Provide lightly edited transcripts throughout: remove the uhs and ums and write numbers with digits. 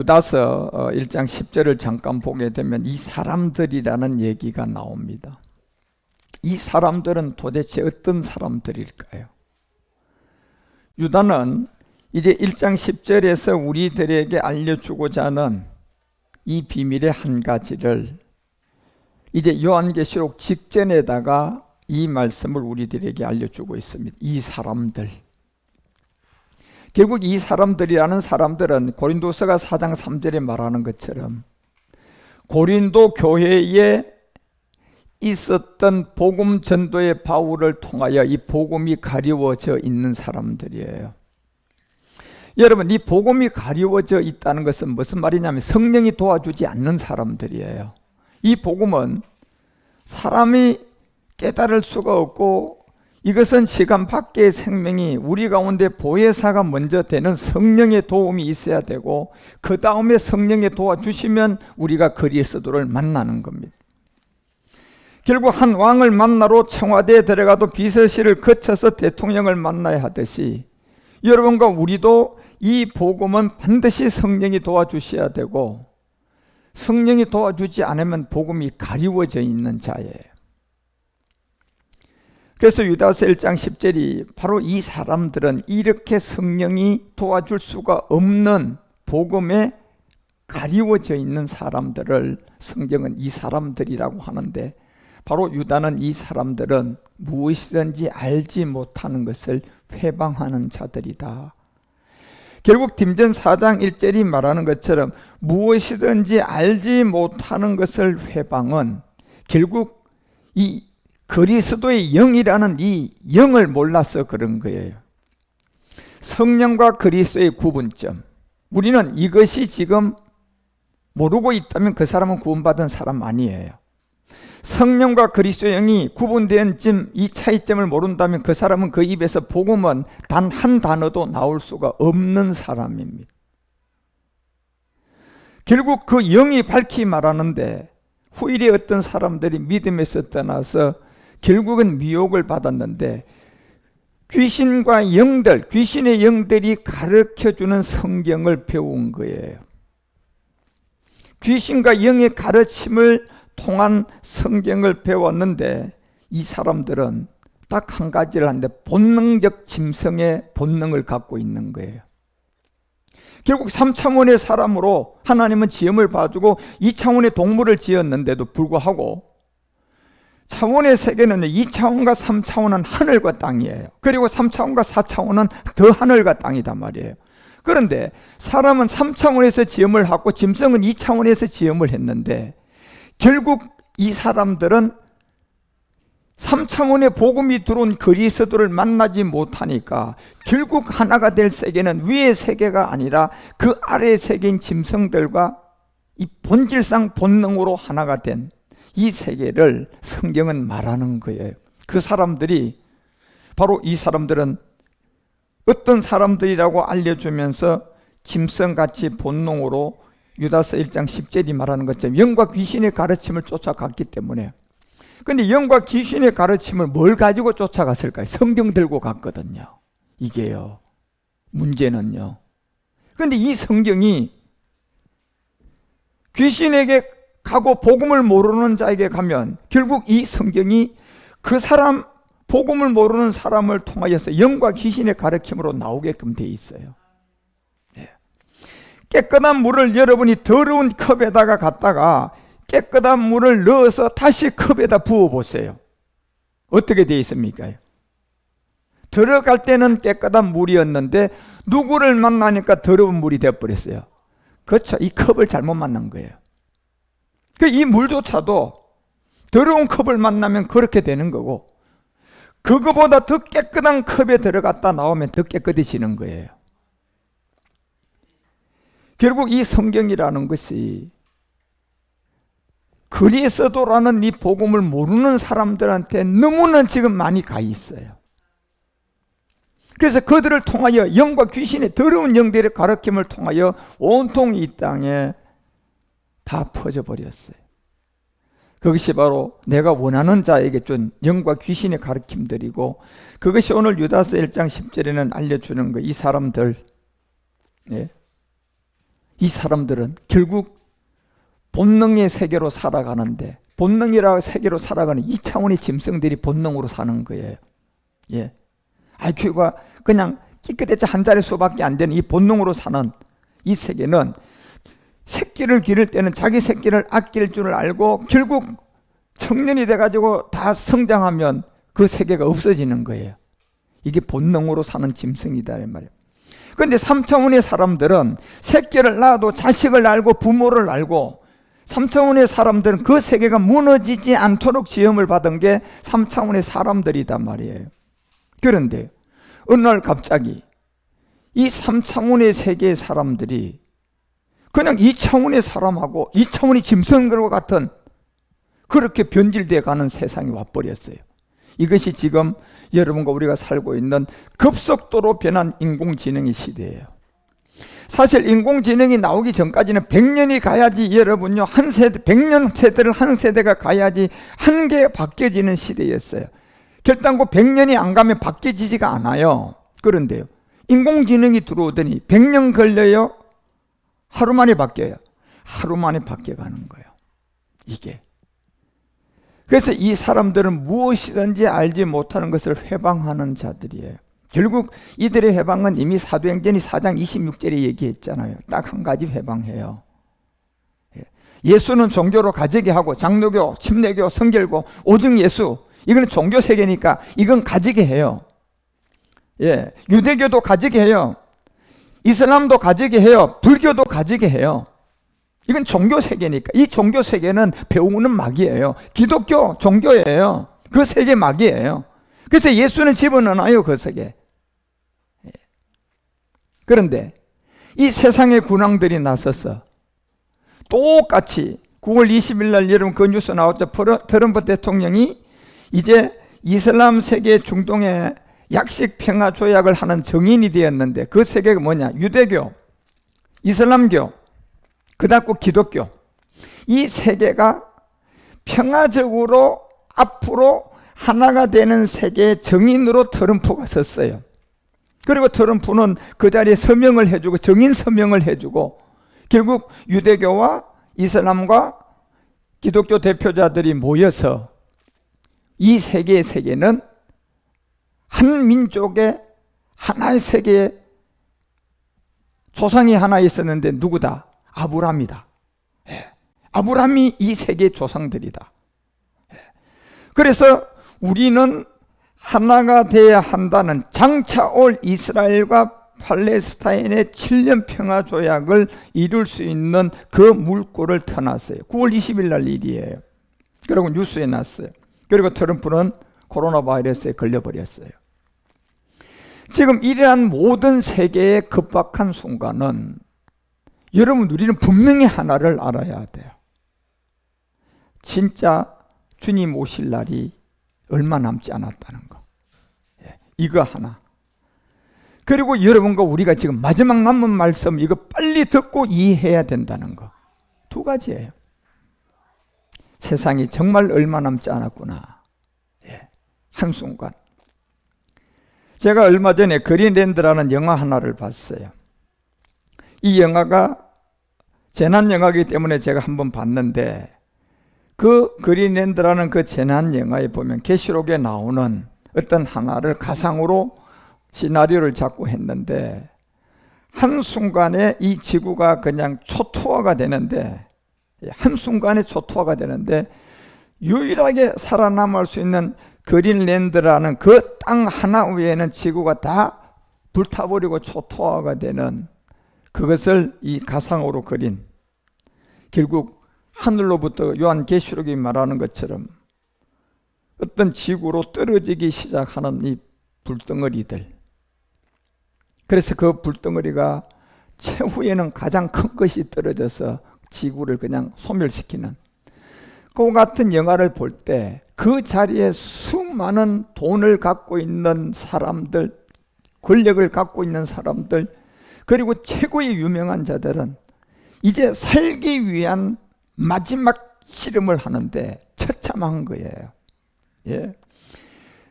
유다서 1장 10절을 잠깐 보게 되면 이 사람들이라는 얘기가 나옵니다. 이 사람들은 도대체 어떤 사람들일까요? 유다는 이제 1장 10절에서 우리들에게 알려주고자 하는 이 비밀의 한 가지를 이제 요한계시록 직전에다가 이 말씀을 우리들에게 알려주고 있습니다. 이 사람들, 결국 이 사람들이라는 사람들은 고린도서가 4장 3절에 말하는 것처럼 고린도 교회에 있었던 복음 전도의 바울을 통하여 이 복음이 가리워져 있는 사람들이에요. 여러분, 이 복음이 가리워져 있다는 것은 무슨 말이냐면 성령이 도와주지 않는 사람들이에요. 이 복음은 사람이 깨달을 수가 없고, 이것은 시간 밖의 생명이 우리 가운데 보혜사가 먼저 되는 성령의 도움이 있어야 되고, 그 다음에 성령이 도와주시면 우리가 그리스도를 만나는 겁니다. 결국 한 왕을 만나러 청와대에 들어가도 비서실을 거쳐서 대통령을 만나야 하듯이 여러분과 우리도 이 복음은 반드시 성령이 도와주셔야 되고, 성령이 도와주지 않으면 복음이 가리워져 있는 자예요. 그래서 유다서 1장 10절이 바로 이 사람들은 이렇게 성령이 도와줄 수가 없는 복음에 가리워져 있는 사람들을 성경은 이 사람들이라고 하는데, 바로 유다는 이 사람들은 무엇이든지 알지 못하는 것을 회방하는 자들이다. 결국 딘전 4장 1절이 말하는 것처럼 무엇이든지 알지 못하는 것을 회방은 결국 이 그리스도의 영이라는 이 영을 몰라서 그런 거예요. 성령과 그리스도의 구분점, 우리는 이것이 지금 모르고 있다면 그 사람은 구원받은 사람 아니에요. 성령과 그리스도의 영이 구분된 이 차이점을 모른다면 그 사람은 그 입에서 복음은 단 한 단어도 나올 수가 없는 사람입니다. 결국 그 영이 밝히 말하는데, 후일에 어떤 사람들이 믿음에서 떠나서 결국은 미혹을 받았는데, 귀신과 영들, 귀신의 영들이 가르쳐주는 성경을 배운 거예요. 귀신과 영의 가르침을 통한 성경을 배웠는데, 이 사람들은 딱 한 가지를 하는데 본능적 짐승의 본능을 갖고 있는 거예요. 결국 3차원의 사람으로 하나님은 지음을 봐주고 2차원의 동물을 지었는데도 불구하고 차원의 세계는 2차원과 3차원은 하늘과 땅이에요. 그리고 3차원과 4차원은 더 하늘과 땅이단 말이에요. 그런데 사람은 3차원에서 지음을 하고 짐승은 2차원에서 지음을 했는데, 결국 이 사람들은 3차원의 복음이 들어온 그리스도를 만나지 못하니까 결국 하나가 될 세계는 위의 세계가 아니라 그 아래의 세계인 짐승들과 이 본질상 본능으로 하나가 된 이 세계를 성경은 말하는 거예요. 그 사람들이, 바로 이 사람들은 어떤 사람들이라고 알려주면서 짐승같이 본능으로 유다서 1장 10절이 말하는 것처럼 영과 귀신의 가르침을 쫓아갔기 때문에. 근데 영과 귀신의 가르침을 뭘 가지고 쫓아갔을까요? 성경 들고 갔거든요. 이게요, 문제는요. 근데 이 성경이 귀신에게 가고 복음을 모르는 자에게 가면 결국 이 성경이 그 사람, 복음을 모르는 사람을 통하여서 영과 귀신의 가르침으로 나오게끔 돼 있어요. 깨끗한 물을 여러분이 더러운 컵에다가 갖다가 깨끗한 물을 넣어서 다시 컵에다 부어보세요. 어떻게 되어 있습니까? 들어갈 때는 깨끗한 물이었는데 누구를 만나니까 더러운 물이 되어버렸어요. 그렇죠. 이 컵을 잘못 만난 거예요. 이 물조차도 더러운 컵을 만나면 그렇게 되는 거고, 그거보다 더 깨끗한 컵에 들어갔다 나오면 더 깨끗해지는 거예요. 결국 이 성경이라는 것이 그리스도라는 이 복음을 모르는 사람들한테 너무나 지금 많이 가 있어요. 그래서 그들을 통하여 영과 귀신의 더러운 영들의 가르침을 통하여 온통 이 땅에 다 퍼져버렸어요. 그것이 바로 내가 원하는 자에게 준 영과 귀신의 가르침들이고, 그것이 오늘 유다서 1장 10절에는 알려주는 거예요. 이 사람들, 이 사람들은 결국 본능의 세계로 살아가는데, 본능이라고 세계로 살아가는 2차원의 짐승들이 본능으로 사는 거예요. 예. IQ가 그냥 끼끗해서 한 자릿수밖에 안 되는 이 본능으로 사는 이 세계는 새끼를 기를 때는 자기 새끼를 아낄 줄 알고 결국 청년이 돼가지고 다 성장하면 그 세계가 없어지는 거예요. 이게 본능으로 사는 짐승이다 이 말이에요. 그런데 3차원의 사람들은 새끼를 낳아도 자식을 알고 부모를 알고, 3차원의 사람들은 그 세계가 무너지지 않도록 지음을 받은 게 3차원의 사람들이단 말이에요. 그런데 어느 날 갑자기 이 3차원의 세계의 사람들이 그냥 2차원의 사람하고 2차원의 짐승들과 같은 그렇게 변질되어 가는 세상이 와버렸어요. 이것이 지금 여러분과 우리가 살고 있는 급속도로 변한 인공지능의 시대예요. 사실 인공지능이 나오기 전까지는 100년이 가야지 여러분요, 한 세대, 100년 세대를 한 세대가 가야지 한 개 바뀌어지는 시대였어요. 결단코 100년이 안 가면 바뀌어지지가 않아요. 그런데요, 인공지능이 들어오더니 100년 걸려요? 하루 만에 바뀌어요. 하루 만에 바뀌어가는 거예요. 이게. 그래서 이 사람들은 무엇이든지 알지 못하는 것을 회방하는 자들이에요. 결국 이들의 회방은 이미 사도행전이 4장 26절에 얘기했잖아요. 딱 한 가지 회방해요. 예수는 종교로 가지게 하고, 장로교, 침례교, 성결교, 오직 예수, 이건 종교 세계니까 이건 가지게 해요. 예, 유대교도 가지게 해요. 이슬람도 가지게 해요. 불교도 가지게 해요. 이건 종교 세계니까. 이 종교 세계는 배우는 막이에요. 기독교 종교예요. 그 세계 막이에요. 그래서 예수는 집어넣어요, 그 세계. 그런데 이 세상의 군왕들이 나서서 똑같이 9월 20일 날 여러분 그 뉴스 나왔죠. 트럼프 대통령이 이제 이슬람 세계 중동에 약식 평화 조약을 하는 정인이 되었는데, 그 세계가 뭐냐? 유대교, 이슬람교, 그다음 기독교, 이 세계가 평화적으로 앞으로 하나가 되는 세계의 정인으로 트럼프가 섰어요. 그리고 트럼프는 그 자리에 서명을 해주고, 정인 서명을 해주고, 결국 유대교와 이슬람과 기독교 대표자들이 모여서 이 세계의 세계는 한 민족의 하나의 세계에 조상이 하나 있었는데 누구다? 아브라함이다. 예. 아브라함이 이 세계의 조상들이다. 예. 그래서 우리는 하나가 되어야 한다는 장차 올 이스라엘과 팔레스타인의 7년 평화 조약을 이룰 수 있는 그 물꼬를 터놨어요. 9월 20일 날 일이에요. 그리고 뉴스에 났어요. 그리고 트럼프는 코로나 바이러스에 걸려버렸어요. 지금 이러한 모든 세계의 급박한 순간은 여러분, 우리는 분명히 하나를 알아야 돼요. 진짜 주님 오실 날이 얼마 남지 않았다는 거. 이거 하나. 그리고 여러분과 우리가 지금 마지막 남은 말씀 이거 빨리 듣고 이해해야 된다는 거. 두 가지예요. 세상이 정말 얼마 남지 않았구나. 한순간. 제가 얼마 전에 그린랜드라는 영화 하나를 봤어요. 이 영화가 재난영화이기 때문에 제가 한번 봤는데, 그 그린랜드라는 그 재난영화에 보면 계시록에 나오는 어떤 하나를 가상으로 시나리오를 잡고 했는데, 한순간에 이 지구가 그냥 초토화가 되는데, 한순간에 초토화가 되는데 유일하게 살아남을 수 있는 그린랜드라는 그 땅 하나 위에는 지구가 다 불타버리고 초토화가 되는, 그것을 이 가상으로 그린, 결국 하늘로부터 요한계시록이 말하는 것처럼 어떤 지구로 떨어지기 시작하는 이 불덩어리들. 그래서 그 불덩어리가 최후에는 가장 큰 것이 떨어져서 지구를 그냥 소멸시키는, 그 같은 영화를 볼 때 그 자리에 수많은 돈을 갖고 있는 사람들, 권력을 갖고 있는 사람들, 그리고 최고의 유명한 자들은 이제 살기 위한 마지막 실험을 하는데 처참한 거예요. 예.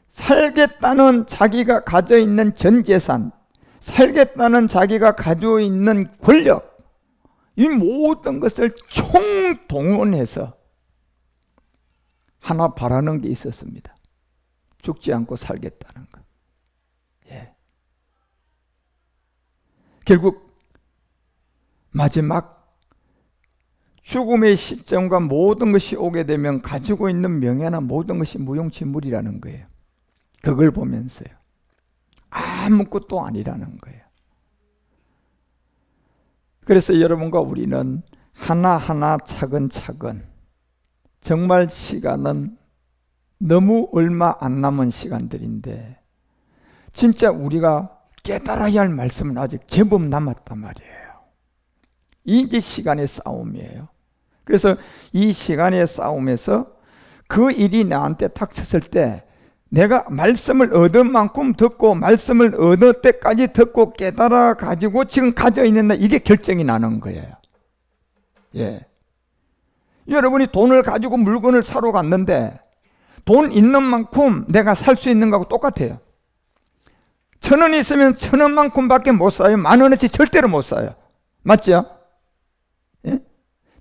살겠다는 자기가 가져 있는 전 재산, 살겠다는 자기가 가지고 있는 권력, 이 모든 것을 총동원해서 하나 바라는 게 있었습니다. 죽지 않고 살겠다는 것. 예. 결국 마지막 죽음의 시점과 모든 것이 오게 되면 가지고 있는 명예나 모든 것이 무용지물이라는 거예요. 그걸 보면서요. 아무것도 아니라는 거예요. 그래서 여러분과 우리는 하나하나 차근차근, 정말 시간은 너무 얼마 안 남은 시간들인데 진짜 우리가 깨달아야 할 말씀은 아직 제법 남았단 말이에요. 이게 시간의 싸움이에요. 그래서 이 시간의 싸움에서 그 일이 나한테 닥쳤을 때 내가 말씀을 얻은 만큼 듣고 말씀을 얻을 때까지 듣고 깨달아 가지고 지금 가져 있는 날, 이게 결정이 나는 거예요. 예. 여러분이 돈을 가지고 물건을 사러 갔는데 돈 있는 만큼 내가 살 수 있는 거하고 똑같아요. 1,000원 있으면 1,000원만큼밖에 못 사요. 10,000원어치 절대로 못 사요. 맞죠? 예?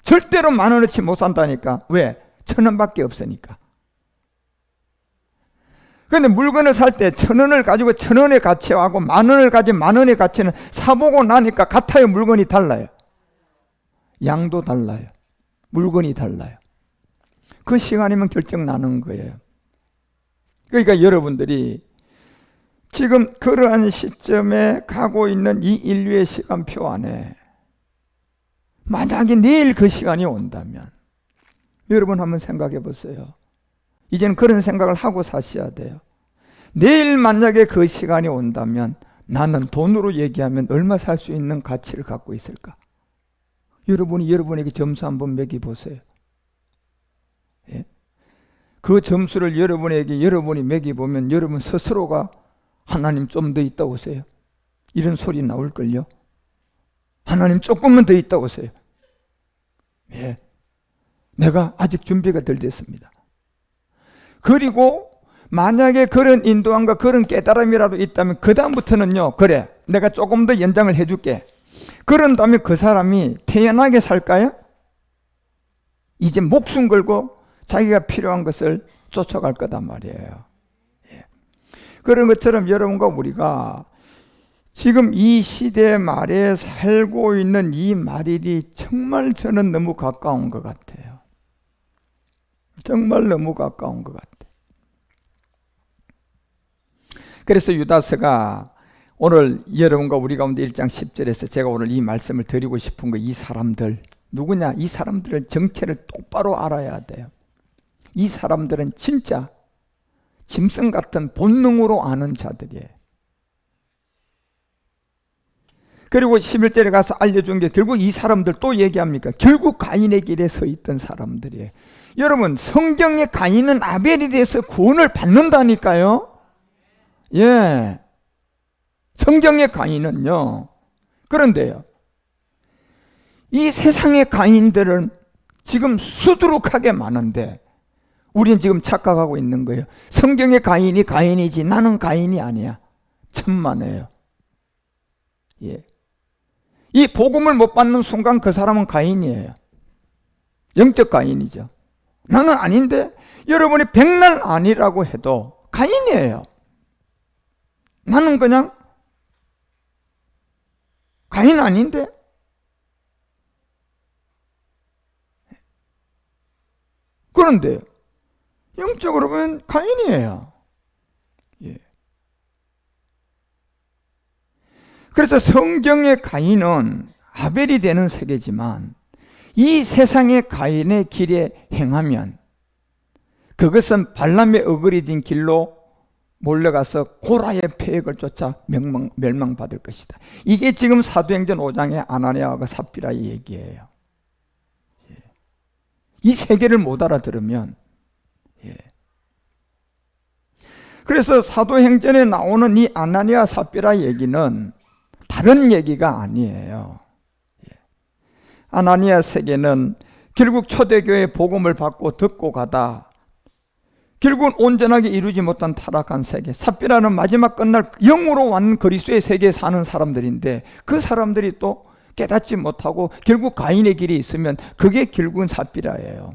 절대로 10,000원어치 못 산다니까. 왜? 1,000원밖에 없으니까. 그런데 물건을 살 때 1,000원을 가지고 1,000원의 가치하고 10,000원을 가진 10,000원의 가치는 사보고 나니까 같아요. 물건이 달라요. 양도 달라요. 물건이 달라요. 그 시간이면 결정 나는 거예요. 그러니까 여러분들이 지금 그러한 시점에 가고 있는 이 인류의 시간표 안에 만약에 내일 그 시간이 온다면 여러분 한번 생각해 보세요. 이제는 그런 생각을 하고 사셔야 돼요. 내일 만약에 그 시간이 온다면 나는 돈으로 얘기하면 얼마 살 수 있는 가치를 갖고 있을까? 여러분이 여러분에게 점수 한번 매겨 보세요. 예? 그 점수를 여러분이 매겨 보면 여러분 스스로가 하나님 좀 더 있다고 하세요. 이런 소리 나올걸요. 하나님 조금만 더 있다고 하세요. 예. 내가 아직 준비가 덜 됐습니다. 그리고 만약에 그런 인도함과 그런 깨달음이라도 있다면 그 다음부터는요, 그래 내가 조금 더 연장을 해줄게. 그런 다음에 그 사람이 태연하게 살까요? 이제 목숨 걸고 자기가 필요한 것을 쫓아갈 거단 말이에요. 예. 그런 것처럼 여러분과 우리가 지금 이 시대 말에 살고 있는 이 말일이 정말 저는 너무 가까운 것 같아요. 정말 너무 가까운 것 같아요. 그래서 유다서가 오늘 여러분과 우리 가운데 1장 10절에서 제가 오늘 이 말씀을 드리고 싶은 거, 이 사람들 누구냐? 이 사람들은 정체를 똑바로 알아야 돼요. 이 사람들은 진짜 짐승 같은 본능으로 아는 자들이에요. 그리고 11절에 가서 알려준 게 결국 이 사람들 또 얘기합니까? 결국 가인의 길에 서 있던 사람들이에요. 여러분, 성경에 가인은 아벨에 대해서 구원을 받는다니까요. 예. 성경의 가인은요. 그런데요, 이 세상의 가인들은 지금 수두룩하게 많은데 우리는 지금 착각하고 있는 거예요. 성경의 가인이 가인이지 나는 가인이 아니야. 천만에요. 예. 이 복음을 못 받는 순간 그 사람은 가인이에요. 영적 가인이죠. 나는 아닌데 여러분이 백날 아니라고 해도 가인이에요. 나는 그냥 가인 아닌데? 그런데 영적으로 보면 가인이에요. 예. 그래서 성경의 가인은 아벨이 되는 세계지만 이 세상의 가인의 길에 행하면 그것은 발람의 어그러진 길로 몰려가서 고라의 폐역을 쫓아 멸망받을 것이다. 이게 지금 사도행전 5장의 아나니아와 삽비라의 얘기예요. 예. 이 세계를 못 알아들으면, 예. 그래서 사도행전에 나오는 이 아나니아 삽비라 얘기는 다른 얘기가 아니에요. 예. 아나니아 세계는 결국 초대교회 복음을 받고 듣고 가다 결국은 온전하게 이루지 못한 타락한 세계, 삽비라는 마지막 끝날 영으로 완 그리스도의 세계에 사는 사람들인데 그 사람들이 또 깨닫지 못하고 결국 가인의 길이 있으면 그게 결국은 삽비라예요.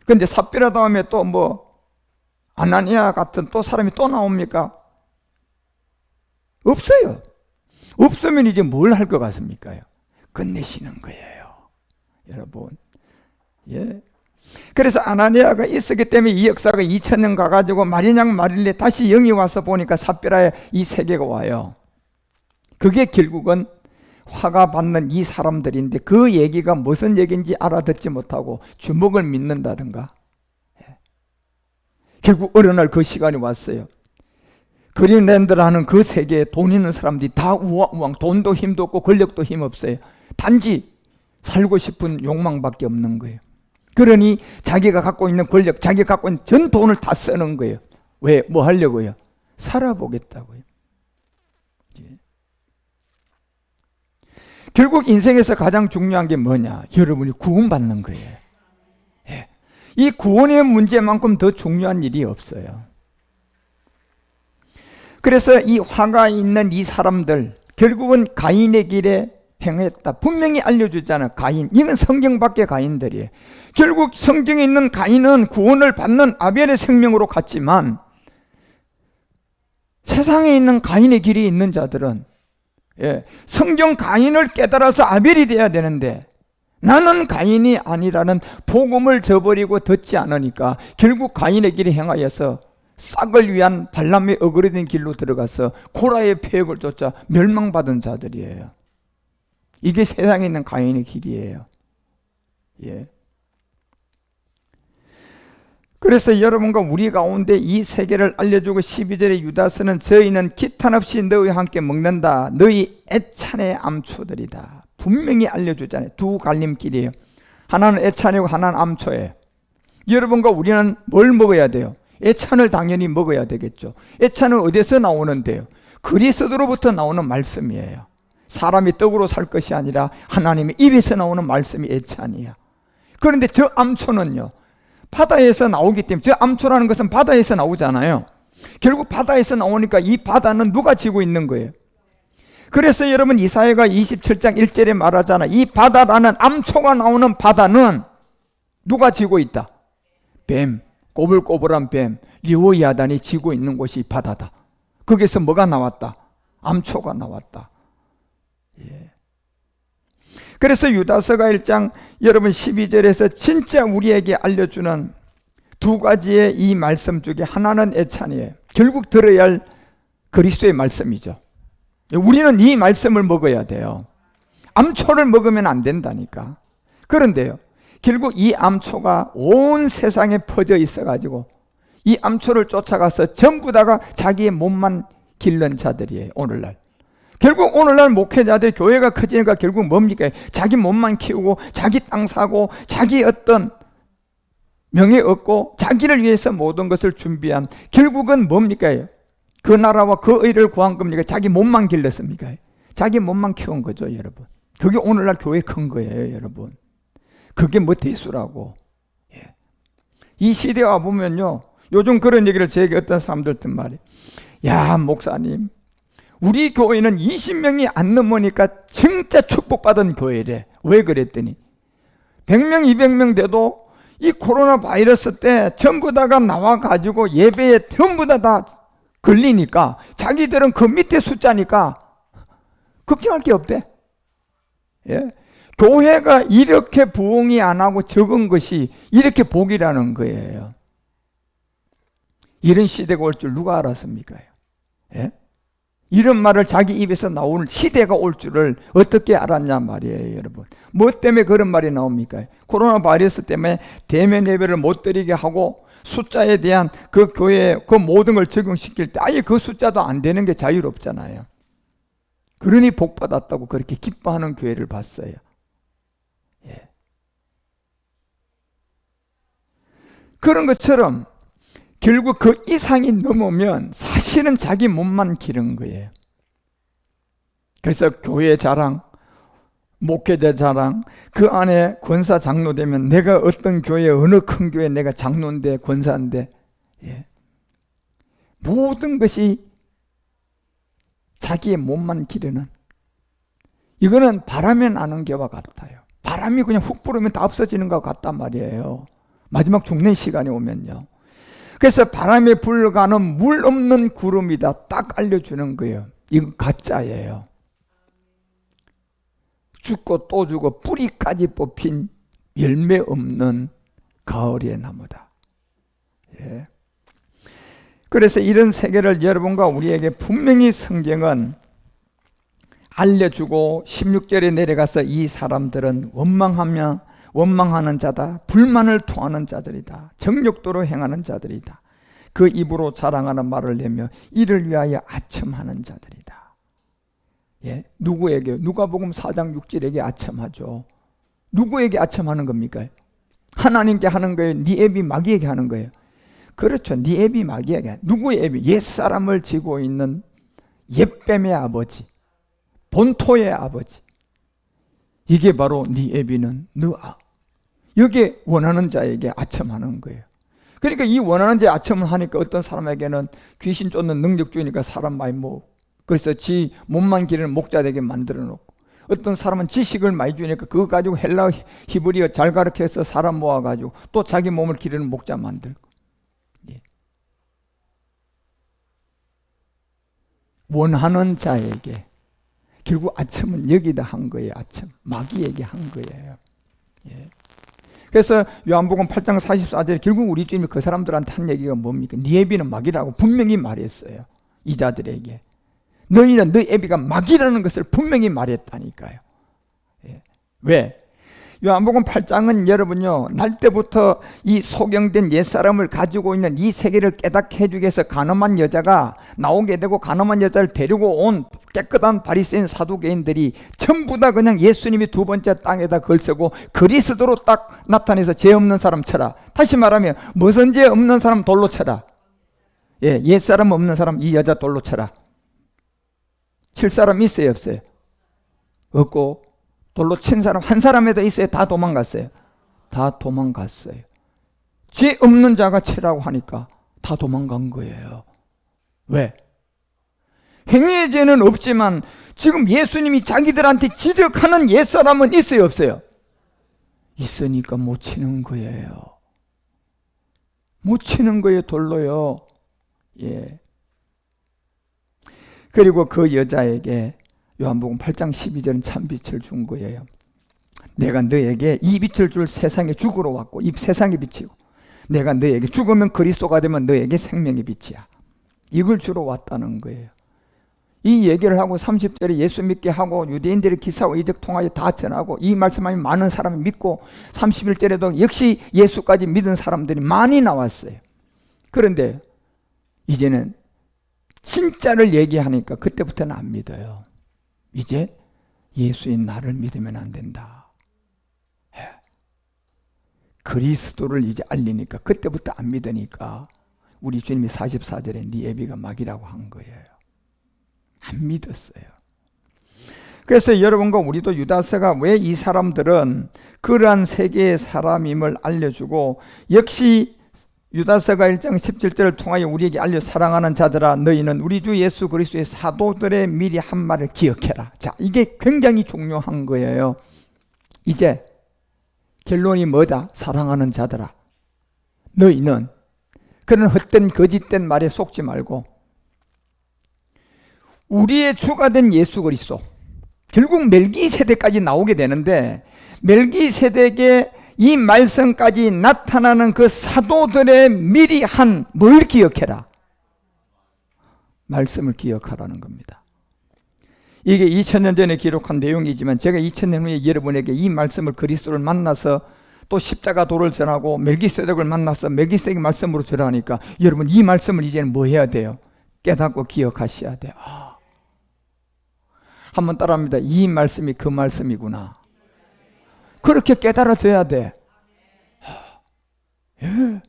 그런데 삽비라 다음에 또 뭐 아나니아 같은 또 사람이 또 나옵니까? 없어요. 없으면 이제 뭘 할 것 같습니까? 끝내시는 거예요, 여러분. 예. 그래서 아나니아가 있었기 때문에 이 역사가 2000년 가가지고 마리냥 마릴레 다시 영이 와서 보니까 삽비라에 이 세계가 와요. 그게 결국은 화가 받는 이 사람들인데 그 얘기가 무슨 얘기인지 알아듣지 못하고 주먹을 믿는다든가. 결국 어느 날 그 시간이 왔어요. 그린랜드라는 그 세계에 돈 있는 사람들이 다 우왕우왕, 돈도 힘도 없고 권력도 힘 없어요. 단지 살고 싶은 욕망밖에 없는 거예요. 그러니 자기가 갖고 있는 권력, 자기가 갖고 있는 전 돈을 다 쓰는 거예요. 왜? 뭐 하려고요? 살아보겠다고요. 결국 인생에서 가장 중요한 게 뭐냐? 여러분이 구원받는 거예요. 예. 이 구원의 문제만큼 더 중요한 일이 없어요. 그래서 이 화가 있는 이 사람들 결국은 가인의 길에 행했다. 분명히 알려주잖아요. 가인. 이건 성경 밖의 가인들이에요. 결국 성경에 있는 가인은 구원을 받는 아벨의 생명으로 갔지만 세상에 있는 가인의 길이 있는 자들은 성경 가인을 깨달아서 아벨이 돼야 되는데 나는 가인이 아니라는 복음을 저버리고 듣지 않으니까 결국 가인의 길에 행하여서 싹을 위한 발람의 어그러진 길로 들어가서 코라의 폐역을 쫓아 멸망받은 자들이에요. 이게 세상에 있는 가인의 길이에요. 예. 그래서 여러분과 우리 가운데 이 세계를 알려주고 12절에 유다서는 저희는 기탄 없이 너희와 함께 먹는다. 너희 애찬의 암초들이다. 분명히 알려주잖아요. 두 갈림길이에요. 하나는 애찬이고 하나는 암초예요. 여러분과 우리는 뭘 먹어야 돼요? 애찬을 당연히 먹어야 되겠죠. 애찬은 어디서 나오는데요? 그리스도로부터 나오는 말씀이에요. 사람이 떡으로 살 것이 아니라 하나님의 입에서 나오는 말씀이 애찬이야. 그런데 저 암초는요, 바다에서 나오기 때문에, 저 암초라는 것은 바다에서 나오잖아요. 결국 바다에서 나오니까 이 바다는 누가 지고 있는 거예요? 그래서 여러분 이사야가 27장 1절에 말하잖아. 이 바다라는 암초가 나오는 바다는 누가 지고 있다? 뱀, 꼬불꼬불한 뱀, 리오야단이 지고 있는 곳이 바다다. 거기서 뭐가 나왔다? 암초가 나왔다. 예. 그래서 유다서가 1장 여러분 12절에서 진짜 우리에게 알려주는 두 가지의 이 말씀 중에 하나는 애찬이에요. 결국 들어야 할 그리스도의 말씀이죠. 우리는 이 말씀을 먹어야 돼요. 암초를 먹으면 안 된다니까. 그런데요, 결국 이 암초가 온 세상에 퍼져 있어가지고 이 암초를 쫓아가서 전부 다가 자기의 몸만 기른 자들이에요. 오늘날 결국 오늘날 목회자들이 교회가 커지니까 결국 뭡니까? 자기 몸만 키우고 자기 땅 사고 자기 어떤 명예 얻고 자기를 위해서 모든 것을 준비한, 결국은 뭡니까? 그 나라와 그 의를 구한 겁니까? 자기 몸만 길렀습니까? 자기 몸만 키운 거죠, 여러분. 그게 오늘날 교회 큰 거예요, 여러분. 그게 뭐 대수라고. 예. 이 시대에 와 보면요, 요즘 그런 얘기를 제게 어떤 사람들 듣는 말이에요. 야, 목사님, 우리 교회는 20명이 안 넘으니까 진짜 축복받은 교회래. 왜 그랬더니 100명, 200명 돼도 이 코로나 바이러스 때 전부 다가 나와가지고 예배에 전부 다 걸리니까 자기들은 그 밑에 숫자니까 걱정할 게 없대. 예? 교회가 이렇게 부흥이 안 하고 적은 것이 이렇게 복이라는 거예요. 이런 시대가 올 줄 누가 알았습니까? 예? 이런 말을 자기 입에서 나오는 시대가 올 줄을 어떻게 알았냐 말이에요, 여러분. 뭐 때문에 그런 말이 나옵니까? 코로나 바이러스 때문에 대면 예배를 못 드리게 하고 숫자에 대한 그 교회 그 모든 걸 적용시킬 때 아예 그 숫자도 안 되는 게 자유롭잖아요. 그러니 복 받았다고 그렇게 기뻐하는 교회를 봤어요. 예. 그런 것처럼 결국 그 이상이 넘으면 사실은 자기 몸만 기른 거예요. 그래서 교회 자랑, 목회자 자랑, 그 안에 권사 장로 되면 내가 어떤 교회 어느 큰 교회 내가 장로인데 권사인데, 예. 모든 것이 자기의 몸만 기르는, 이거는 바람에 나는 개와 같아요. 바람이 그냥 훅 불으면 다 없어지는 것 같단 말이에요. 마지막 죽는 시간이 오면요. 그래서 바람에 불가는 물 없는 구름이다 딱 알려주는 거예요. 이건 가짜예요. 죽고 또 죽고 뿌리까지 뽑힌 열매 없는 가을의 나무다. 예. 그래서 이런 세계를 여러분과 우리에게 분명히 성경은 알려주고 16절에 내려가서 이 사람들은 원망하는 자다, 불만을 토하는 자들이다, 정욕도로 행하는 자들이다, 그 입으로 자랑하는 말을 내며 이를 위하여 아첨하는 자들이다. 예, 누구에게? 누가복음 4장 6절에게 아첨하죠. 누구에게 아첨하는 겁니까? 하나님께 하는 거예요? 네 애비 마귀에게 하는 거예요? 그렇죠. 네 애비 마귀에게. 누구의 애비? 옛사람을 지고 있는 옛뱀의 아버지, 본토의 아버지. 이게 바로 네 애비는 너아. 여기에 원하는 자에게 아첨하는 거예요. 그러니까 이 원하는 자에 아첨을 하니까 어떤 사람에게는 귀신 쫓는 능력 주니까 사람 많이 모으고, 그래서 지 몸만 기르는 목자 되게 만들어 놓고, 어떤 사람은 지식을 많이 주니까 그거 가지고 헬라 히브리어 잘 가르쳐서 사람 모아가지고 또 자기 몸을 기르는 목자 만들고. 예. 원하는 자에게 결국 아첨은 여기다 한 거예요. 아첨 마귀에게 한 거예요. 예. 그래서 요한복음 8장 44절에 결국 우리 주님이 그 사람들한테 한 얘기가 뭡니까? 네 애비는 마귀라고 분명히 말했어요. 이 자들에게 너희는 너희 애비가 마귀라는 것을 분명히 말했다니까요. 예. 왜? 요한복음 8장은 여러분요, 날 때부터 이 소경된 옛사람을 가지고 있는 이 세계를 깨닫게 해주기 위해서 가늠한 여자가 나오게 되고, 가늠한 여자를 데리고 온 깨끗한 바리새인 사두개인들이 전부 다 그냥 예수님이 두 번째 땅에다 걸쓰고 그리스도로 딱 나타내서 죄 없는 사람 쳐라. 다시 말하면 무슨 죄 없는 사람 돌로 쳐라. 예, 옛사람 없는 사람 이 여자 돌로 쳐라. 칠 사람 있어요, 없어요? 없고, 돌로 친 사람 한 사람에도 있어요? 다 도망갔어요? 다 도망갔어요. 죄 없는 자가 치라고 하니까 다 도망간 거예요. 왜? 행위의 죄는 없지만 지금 예수님이 자기들한테 지적하는 옛사람은 있어요, 없어요? 있으니까 못 치는 거예요. 못 치는 거예요, 돌로요. 예. 그리고 그 여자에게 요한복음 8장 12절은 참빛을 준 거예요. 내가 너에게 이 빛을 줄 세상에 죽으러 왔고 이 세상에 빛이고, 내가 너에게 죽으면 그리스도가 되면 너에게 생명의 빛이야. 이걸 주러 왔다는 거예요. 이 얘기를 하고 30절에 예수 믿게 하고 유대인들의 기사와 이적 통하여 다 전하고 이 말씀하면 많은 사람이 믿고, 31절에도 역시 예수까지 믿은 사람들이 많이 나왔어요. 그런데 이제는 진짜를 얘기하니까 그때부터는 안 믿어요. 이제 예수인 나를 믿으면 안 된다. 그리스도를 이제 알리니까 그때부터 안 믿으니까 우리 주님이 44절에 네 애비가 마귀라고 한 거예요. 안 믿었어요. 그래서 여러분과 우리도 유다서가 왜 이 사람들은 그러한 세계의 사람임을 알려주고, 역시 유다서가 1장 17절을 통하여 우리에게 알려 사랑하는 자들아 너희는 우리 주 예수 그리스도의 사도들의 미리 한 말을 기억해라. 자, 이게 굉장히 중요한 거예요. 이제 결론이 뭐다? 사랑하는 자들아 너희는 그런 헛된 거짓된 말에 속지 말고 우리의 주가 된 예수 그리스도, 결국 멜기세덱까지 나오게 되는데 멜기세덱의 이 말씀까지 나타나는 그 사도들의 미리 한 뭘 기억해라? 말씀을 기억하라는 겁니다. 이게 2000년 전에 기록한 내용이지만 제가 2000년 후에 여러분에게 이 말씀을 그리스도를 만나서 또 십자가 도를 전하고 멜기세덱을 만나서 멜기세덱의 말씀으로 전하니까 여러분 이 말씀을 이제는 뭐 해야 돼요? 깨닫고 기억하셔야 돼요. 한번 따라합니다. 이 말씀이 그 말씀이구나. 그렇게 깨달아져야 돼. 예.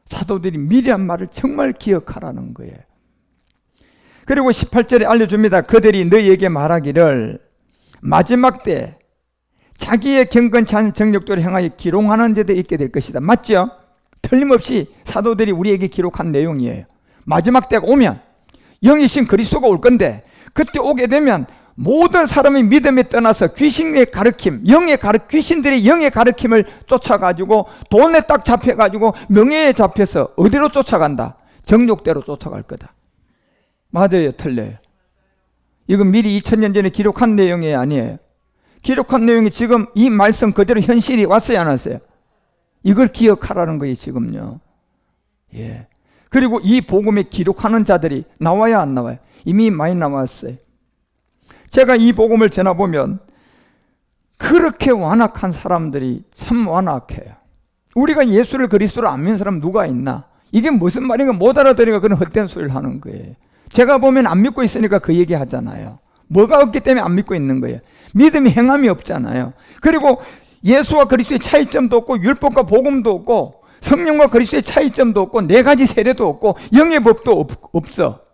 사도들이 미리 한 말을 정말 기억하라는 거예요. 그리고 18절에 알려줍니다. 그들이 너희에게 말하기를 마지막 때 자기의 경건치 않은 정욕도를 향하여 기롱하는 자들이 있게 될 것이다. 맞죠? 틀림없이 사도들이 우리에게 기록한 내용이에요. 마지막 때가 오면 영이신 그리스도가 올 건데 그때 오게 되면 모든 사람의 믿음에 떠나서 귀신의 가르침, 귀신들의 영의 가르침을 쫓아가지고 돈에 딱 잡혀가지고 명예에 잡혀서 어디로 쫓아간다? 정욕대로 쫓아갈 거다. 맞아요, 틀려요? 이건 미리 2000년 전에 기록한 내용이 아니에요. 기록한 내용이 지금 이 말씀 그대로 현실이 왔어요, 안 왔어요? 이걸 기억하라는 거예요, 지금요. 예. 그리고 이 복음에 기록하는 자들이 나와요, 안 나와요? 이미 많이 나왔어요. 제가 이 복음을 전해보면 그렇게 완악한 사람들이 참 완악해요. 우리가 예수를 그리스도로 안 믿는 사람 누가 있나? 이게 무슨 말인가 못 알아들으니까 그런 헛된 소리를 하는 거예요. 제가 보면 안 믿고 있으니까 그 얘기 하잖아요. 뭐가 없기 때문에 안 믿고 있는 거예요. 믿음이 행함이 없잖아요. 그리고 예수와 그리스도의 차이점도 없고 율법과 복음도 없고 성령과 그리스도의 차이점도 없고 네 가지 세례도 없고 영의 법도 없어.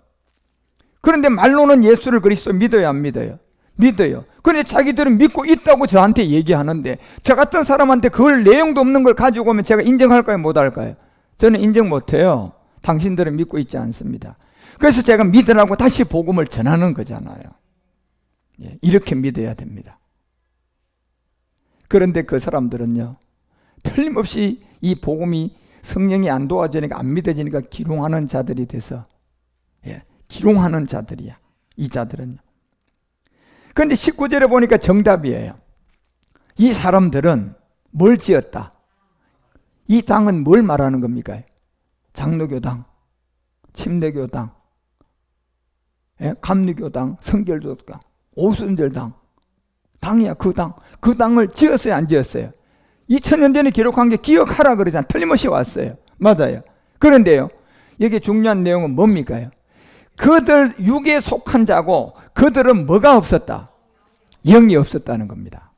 그런데 말로는 예수를 그리스도 믿어요, 안 믿어요? 믿어요. 그런데 자기들은 믿고 있다고 저한테 얘기하는데 저 같은 사람한테 그걸 내용도 없는 걸 가지고 오면 제가 인정할까요, 못 할까요? 저는 인정 못해요. 당신들은 믿고 있지 않습니다. 그래서 제가 믿으라고 다시 복음을 전하는 거잖아요. 예, 이렇게 믿어야 됩니다. 그런데 그 사람들은요, 틀림없이 이 복음이 성령이 안 도와주니까 안 믿어지니까 기롱하는 자들이 돼서, 예, 기롱하는 자들이야, 이 자들은요. 그런데 19절에 보니까 정답이에요. 이 사람들은 뭘 지었다? 이 당은 뭘 말하는 겁니까? 장로교당, 침례교당, 예? 감리교당, 성결교당, 오순절당, 당이야, 그 당. 그 당을 지었어요, 안 지었어요? 2000년 전에 기록한 게 기억하라 그러잖아요. 틀림없이 왔어요. 맞아요. 그런데요, 여기 중요한 내용은 뭡니까? 그들 육에 속한 자고 그들은 뭐가 없었다? 영이 없었다는 겁니다.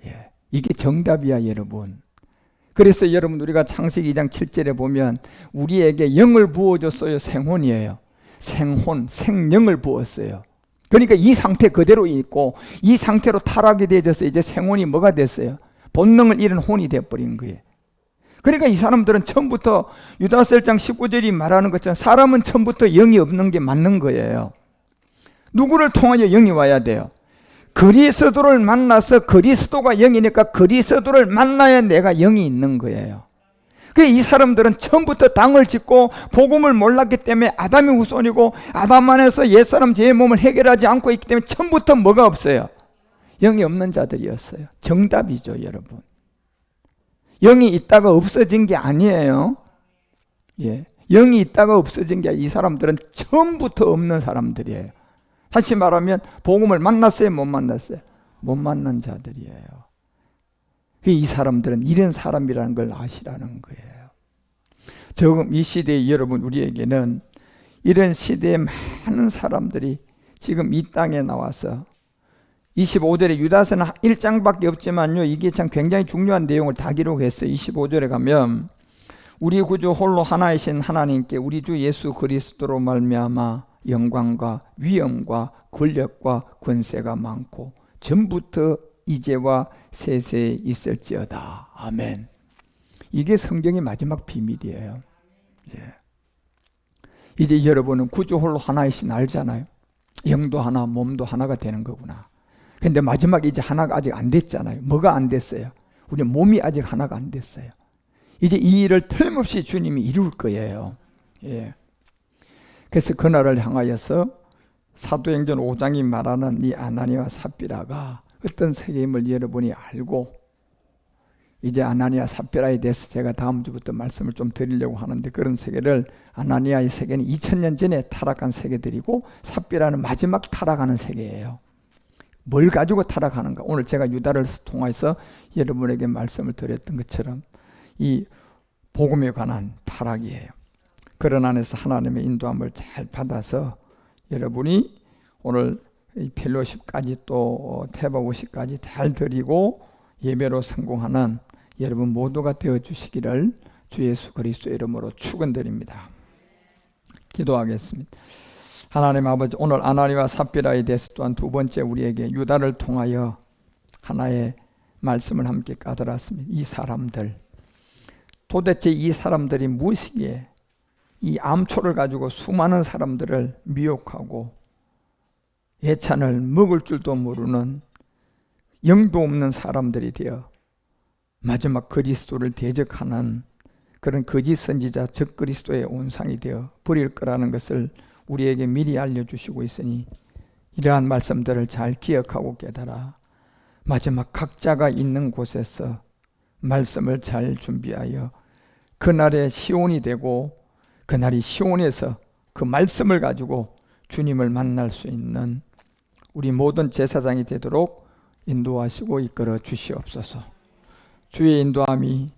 예, 이게 정답이야, 여러분. 그래서 여러분, 우리가 창세기 2장 7절에 보면 우리에게 영을 부어줬어요. 생혼이에요. 생혼, 생영을 부었어요. 그러니까 이 상태 그대로 있고 이 상태로 타락이 되어져서 이제 생혼이 뭐가 됐어요? 본능을 잃은 혼이 되어버린 거예요. 그러니까 이 사람들은 처음부터 유다서 1장 19절이 말하는 것처럼 사람은 처음부터 영이 없는 게 맞는 거예요. 누구를 통하여 영이 와야 돼요? 그리스도를 만나서, 그리스도가 영이니까 그리스도를 만나야 내가 영이 있는 거예요. 이 사람들은 처음부터 당을 짓고 복음을 몰랐기 때문에 아담의 후손이고 아담 안에서 옛사람 죄의 몸을 해결하지 않고 있기 때문에 처음부터 뭐가 없어요? 영이 없는 자들이었어요. 정답이죠, 여러분. 영이 있다가 없어진 게 아니에요. 예, 영이 있다가 없어진 게 아니에요. 이 사람들은 처음부터 없는 사람들이에요. 다시 말하면 복음을 만났어요, 못 만났어요? 못 만난 자들이에요. 이 사람들은 이런 사람이라는 걸 아시라는 거예요. 지금 이 시대에 여러분, 우리에게는 이런 시대에 많은 사람들이 지금 이 땅에 나와서 25절에 유다서는 1장밖에 없지만요, 이게 참 굉장히 중요한 내용을 다 기록했어요. 25절에 가면 우리 구주 홀로 하나이신 하나님께 우리 주 예수 그리스도로 말미암아 영광과 위엄과 권력과 권세가 많고 전부터 이제와 세세에 있을지어다. 아멘. 이게 성경의 마지막 비밀이에요. 예. 이제 여러분은 구주 홀로 하나이신 알잖아요. 영도 하나, 몸도 하나가 되는 거구나. 근데 마지막에 이제 하나가 아직 안 됐잖아요. 뭐가 안 됐어요? 우리 몸이 아직 하나가 안 됐어요. 이제 이 일을 틀림없이 주님이 이룰 거예요. 예. 그래서 그날을 향하여서 사도행전 5장이 말하는 이 아나니와 삽비라가 어떤 세계임을 여러분이 알고, 이제 아나니아 삽비라에 대해서 제가 다음 주부터 말씀을 좀 드리려고 하는데, 그런 세계를, 아나니아의 세계는 2000년 전에 타락한 세계들이고 삽비라는 마지막 타락하는 세계예요. 뭘 가지고 타락하는가? 오늘 제가 유다를 통해서 여러분에게 말씀을 드렸던 것처럼 이 복음에 관한 타락이에요. 그런 안에서 하나님의 인도함을 잘 받아서 여러분이 오늘 펠로십까지 또 태바오시까지 잘 드리고 예배로 성공하는 여러분 모두가 되어 주시기를 주 예수 그리스도 이름으로 축원드립니다. 기도하겠습니다. 하나님 아버지, 오늘 아나니와 삽비라에 대해서 또한 두 번째 우리에게 유다를 통하여 하나의 말씀을 함께 까들었습니다. 이 사람들, 도대체 이 사람들이 무엇이기에 이 암초를 가지고 수많은 사람들을 미혹하고 예찬을 먹을 줄도 모르는 영도 없는 사람들이 되어 마지막 그리스도를 대적하는 그런 거짓 선지자 적그리스도의 온상이 되어 버릴 거라는 것을 우리에게 미리 알려주시고 있으니 이러한 말씀들을 잘 기억하고 깨달아 마지막 각자가 있는 곳에서 말씀을 잘 준비하여 그날의 시온이 되고 그날이 시온에서 그 말씀을 가지고 주님을 만날 수 있는 우리 모든 제사장이 되도록 인도하시고 이끌어 주시옵소서. 주의 인도함이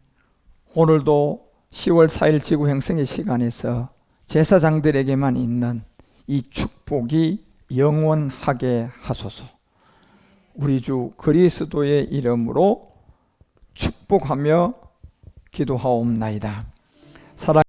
오늘도 10월 4일 지구 행성의 시간에서 제사장들에게만 있는 이 축복이 영원하게 하소서. 우리 주 그리스도의 이름으로 축복하며 기도하옵나이다. 사랑